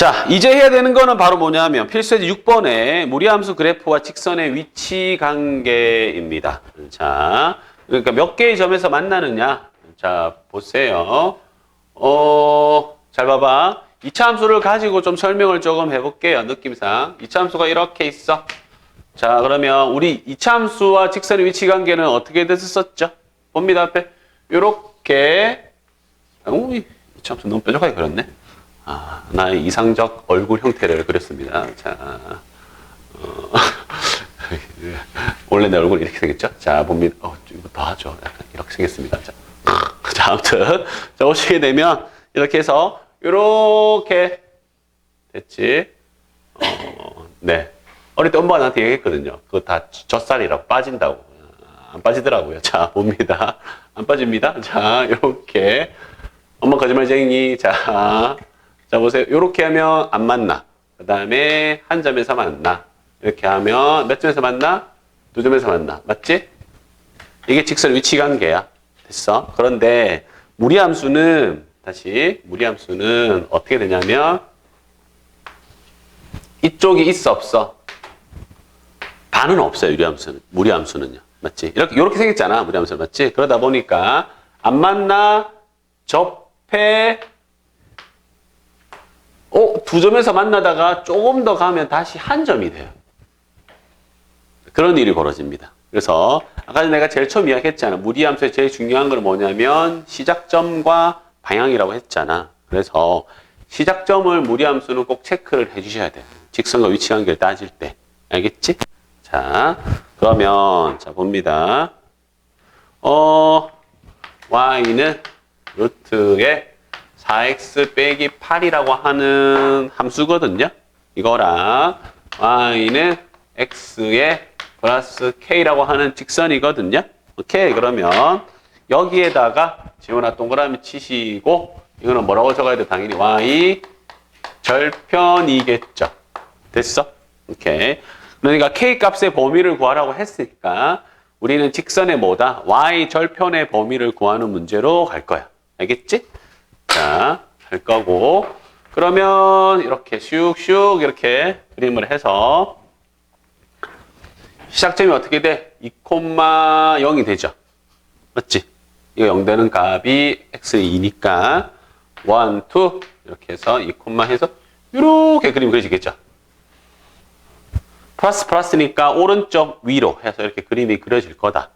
자, 이제 해야 되는 거는 바로 뭐냐면 필수예제 6번에 무리함수 그래프와 직선의 위치 관계입니다. 자, 그러니까 몇 개의 점에서 만나느냐. 자, 보세요. 잘 봐봐. 이차함수를 가지고 좀 설명을 조금 해볼게요. 느낌상. 이차함수가 이렇게 있어. 자, 그러면 우리 이차함수와 직선의 위치 관계는 어떻게 됐었죠? 봅니다, 앞에. 요렇게. 이차함수 너무 뾰족하게 그렸네. 나의 이상적 얼굴 형태를 그렸습니다. 자, 원래 내 얼굴 이렇게 생겼죠? 자, 봅니다. 이거 더 하죠. 약간 이렇게 생겼습니다. 자, 아무튼. 자, 오시게 되면, 이렇게 해서, 요렇게, 됐지? 네. 어릴 때 엄마가 나한테 얘기했거든요. 그거 다 젖살이라고 빠진다고. 안 빠지더라고요. 자, 봅니다. 안 빠집니다. 자, 요렇게. 엄마 거짓말쟁이. 자, 보세요. 요렇게 하면 안 만나. 그 다음에 한 점에서 만나. 이렇게 하면 몇 점에서 만나? 두 점에서 만나. 맞지? 이게 직선 위치 관계야. 됐어? 그런데 무리함수는 무리함수는 어떻게 되냐면 이쪽이 있어 없어? 반은 없어요. 무리함수는요. 맞지? 이렇게 생겼잖아. 무리함수는. 맞지? 그러다 보니까 안 만나, 접해, 두 점에서 만나다가 조금 더 가면 다시 한 점이 돼요. 그런 일이 벌어집니다. 그래서 아까 내가 제일 처음 이야기했잖아. 무리함수의 제일 중요한 건 뭐냐면 시작점과 방향이라고 했잖아. 그래서 시작점을 무리함수는 꼭 체크를 해주셔야 돼요. 직선과 위치 관계를 따질 때. 알겠지? 자, 그러면 자 봅니다. y는 루트에 4x 빼기 8이라고 하는 함수거든요. 이거랑 y는 x에 플러스 k라고 하는 직선이거든요. 오케이. 그러면 여기에다가 지원아 동그라미 치시고 이거는 뭐라고 적어야 돼? 당연히 y 절편이겠죠. 됐어? 오케이. 그러니까 k 값의 범위를 구하라고 했으니까 우리는 직선의 뭐다? y 절편의 범위를 구하는 문제로 갈 거야. 알겠지? 자, 할 거고. 그러면 이렇게 슉슉 이렇게 그림을 해서 시작점이 어떻게 돼? 2,0이 되죠. 맞지? 이거 0 되는 값이 x2니까 1, 2 이렇게 해서 2, 해서 이렇게 그림 그려지겠죠. 플러스니까 오른쪽 위로 해서 이렇게 그림이 그려질 거다.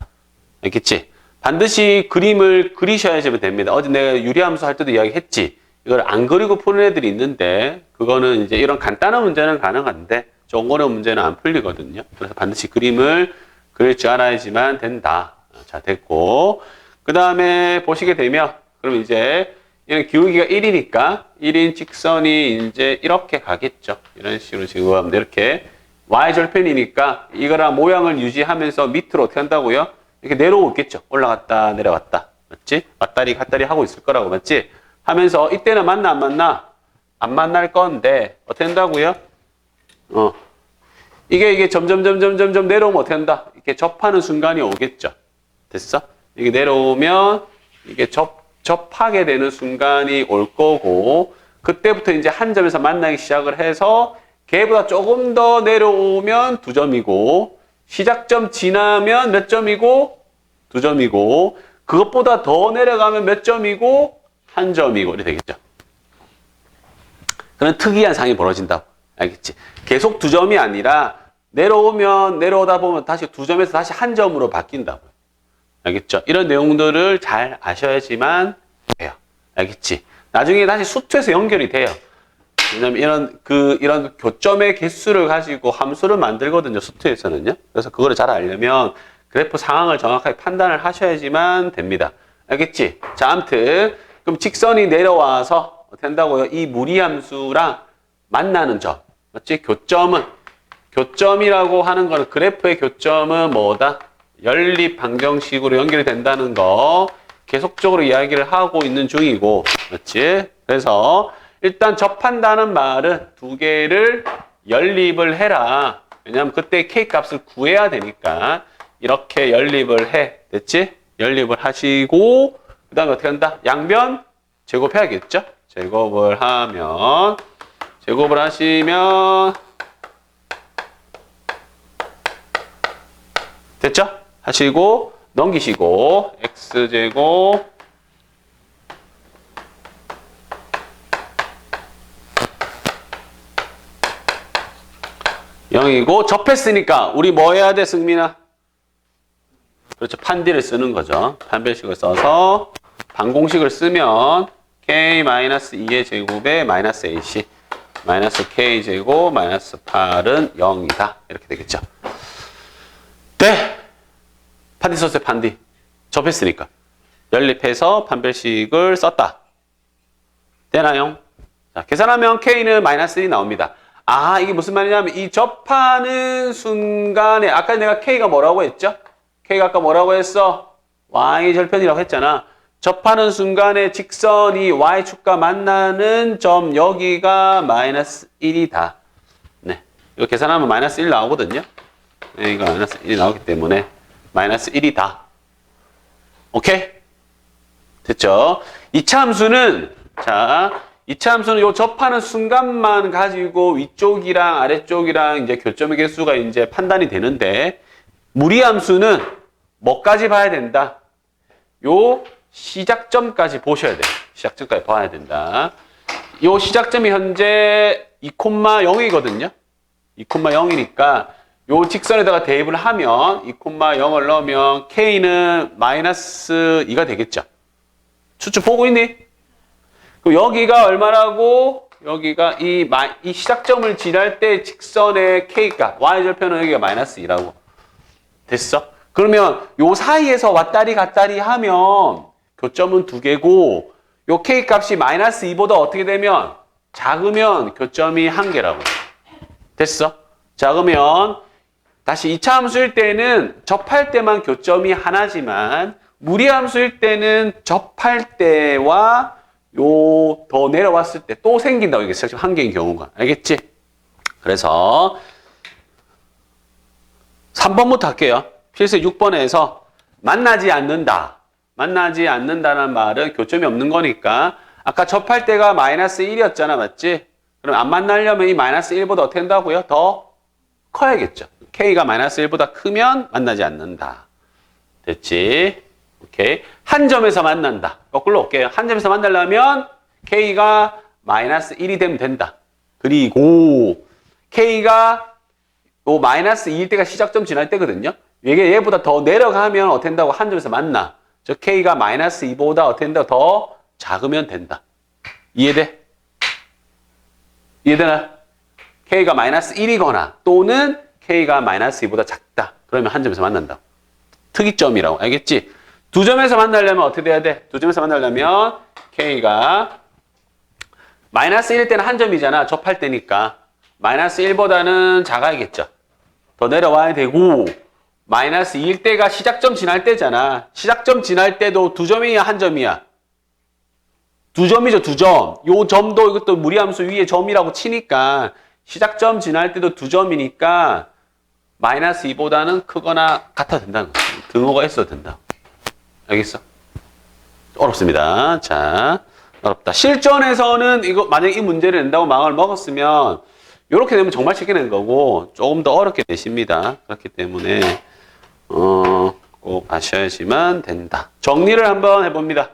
알겠지? 반드시 그림을 그리셔야지 됩니다. 어제 내가 유리함수 할 때도 이야기했지. 이걸 안 그리고 푸는 애들이 있는데 그거는 이제 이런 간단한 문제는 가능한데 좀 어려운 문제는 안 풀리거든요. 그래서 반드시 그림을 그릴 줄 알아야지만 된다. 자, 됐고. 그 다음에 보시게 되면 그럼 이제 이런 기울기가 1이니까 1인 직선이 이제 이렇게 가겠죠. 이런 식으로 지금 이렇게 y절편이니까 이거랑 모양을 유지하면서 밑으로 어떻게 한다고요? 이렇게 내려오겠죠. 올라갔다 내려왔다. 맞지? 왔다리 갔다리 하고 있을 거라고. 맞지? 하면서 이때는 만나 안 만나? 안 만날 건데 어떻게 한다고요? 이게 점점 내려오면 어떻게 한다? 이렇게 접하는 순간이 오겠죠. 됐어? 이게 내려오면 이게 접하게 되는 순간이 올 거고 그때부터 이제 한 점에서 만나기 시작을 해서 걔보다 조금 더 내려오면 2점이고 시작점 지나면 몇 점이고 2점이고 그것보다 더 내려가면 몇 점이고 1점이고 이렇게 되겠죠. 그런 특이한 상황이 벌어진다고. 알겠지? 계속 2점이 아니라 내려오다 보면 다시 2점에서 다시 1점으로 바뀐다고. 알겠죠? 이런 내용들을 잘 아셔야지만 돼요. 알겠지? 나중에 다시 수투에서 연결이 돼요. 왜냐면 이런 교점의 개수를 가지고 함수를 만들거든요. 수투에서는요. 그래서 그거를 잘 알려면 그래프 상황을 정확하게 판단을 하셔야지만 됩니다. 알겠지? 자, 아무튼 그럼 직선이 내려와서 어떻게 한다고요? 이 무리함수랑 만나는 점. 맞지? 교점이라고 하는 거는 그래프의 교점은 뭐다? 연립 방정식으로 연결이 된다는 거 계속적으로 이야기를 하고 있는 중이고. 맞지? 그래서 일단 접한다는 말은 두 개를 연립을 해라. 왜냐면 그때 k 값을 구해야 되니까 이렇게 연립을 해. 됐지? 연립을 하시고 그 다음에 어떻게 한다? 양변 제곱해야겠죠? 제곱을 하면 제곱을 하시면 됐죠? 하시고 넘기시고 x제곱 영이고 접했으니까 우리 뭐 해야 돼, 승민아? 그렇죠. 판디를 쓰는 거죠. 판별식을 써서 반공식을 쓰면 k-2의 제곱에 마이너스 ac 마이너스 k제곱 마이너스 8은 0이다. 이렇게 되겠죠. 네. 판디 썼어요. 판디. 접했으니까. 연립해서 판별식을 썼다. 되나요? 자, 계산하면 k는 마이너스 1이 나옵니다. 아, 이게 무슨 말이냐면 이 접하는 순간에 아까 내가 k가 뭐라고 했죠? k가 아까 뭐라고 했어? y절편이라고 했잖아. 접하는 순간에 직선이 y축과 만나는 점 여기가 마이너스 1이다. 네, 이거 계산하면 마이너스 1 나오거든요. 네, 이거 마이너스 1이 나오기 때문에 마이너스 1이다. 오케이? 됐죠? 2차 함수는 자, 2차 함수는 요 접하는 순간만 가지고 위쪽이랑 아래쪽이랑 이제 교점의 개수가 이제 판단이 되는데 무리 함수는 뭐까지 봐야 된다? 요 시작점까지 보셔야 돼요. 시작점까지 봐야 된다. 요 시작점이 현재 2,0이거든요. 2,0이니까 요 직선에다가 대입을 하면 2,0을 넣으면 k는 마이너스 2가 되겠죠. 추측 보고 있니? 그럼 여기가 얼마라고? 여기가 이 시작점을 지날 때 직선의 k값, y절편은 여기가 마이너스 2라고. 됐어? 그러면 요 사이에서 왔다리 갔다리 하면 교점은 2개고 요 k 값이 마이너스 2보다 어떻게 되면 작으면 교점이 1개라고. 됐어? 작으면 다시 2차 함수일 때는 접할 때만 교점이 하나지만 무리 함수일 때는 접할 때와 요 더 내려왔을 때 또 생긴다고 이게 지금 1개인 경우가. 알겠지? 그래서 3번부터 할게요. 필수 6번에서 만나지 않는다. 만나지 않는다는 말은 교점이 없는 거니까 아까 접할 때가 마이너스 1이었잖아. 맞지? 그럼 안 만나려면 이 마이너스 1보다 어떻게 한다고요? 더 커야겠죠. k가 마이너스 1보다 크면 만나지 않는다. 됐지? 오케이. 한 점에서 만난다. 거꾸로 올게요. 한 점에서 만나려면 k가 마이너스 1이 되면 된다. 그리고 k가 요 마이너스 2일 때가 시작점 지날 때거든요. 이게 얘보다 더 내려가면 어떻게 된다고? 한 점에서 만나. 저 k가 마이너스 2보다 어떻게 된다고? 더 작으면 된다. 이해돼? 이해되나? k가 마이너스 1이거나 또는 k가 마이너스 2보다 작다. 그러면 한 점에서 만난다. 특이점이라고. 알겠지? 두 점에서 만나려면 어떻게 돼야 돼? 두 점에서 만나려면 k가 마이너스 1일 때는 한 점이잖아. 접할 때니까. 마이너스 1보다는 작아야겠죠. 더 내려와야 되고 마이너스 2일 때가 시작점 지날 때잖아. 시작점 지날 때도 두 점이야, 한 점이야? 두 점이죠, 두 점. 요 점도 이것도 무리함수 위에 점이라고 치니까 시작점 지날 때도 두 점이니까 마이너스 2보다는 크거나 같아도 된다는 거야. 등호가 있어도 된다. 알겠어? 어렵습니다. 자, 어렵다. 실전에서는 이거 만약 이 문제를 낸다고 마음을 먹었으면 이렇게 되면 정말 쉽게 낸 거고 조금 더 어렵게 내십니다. 그렇기 때문에 꼭 아셔야지만 된다. 정리를 한번 해봅니다.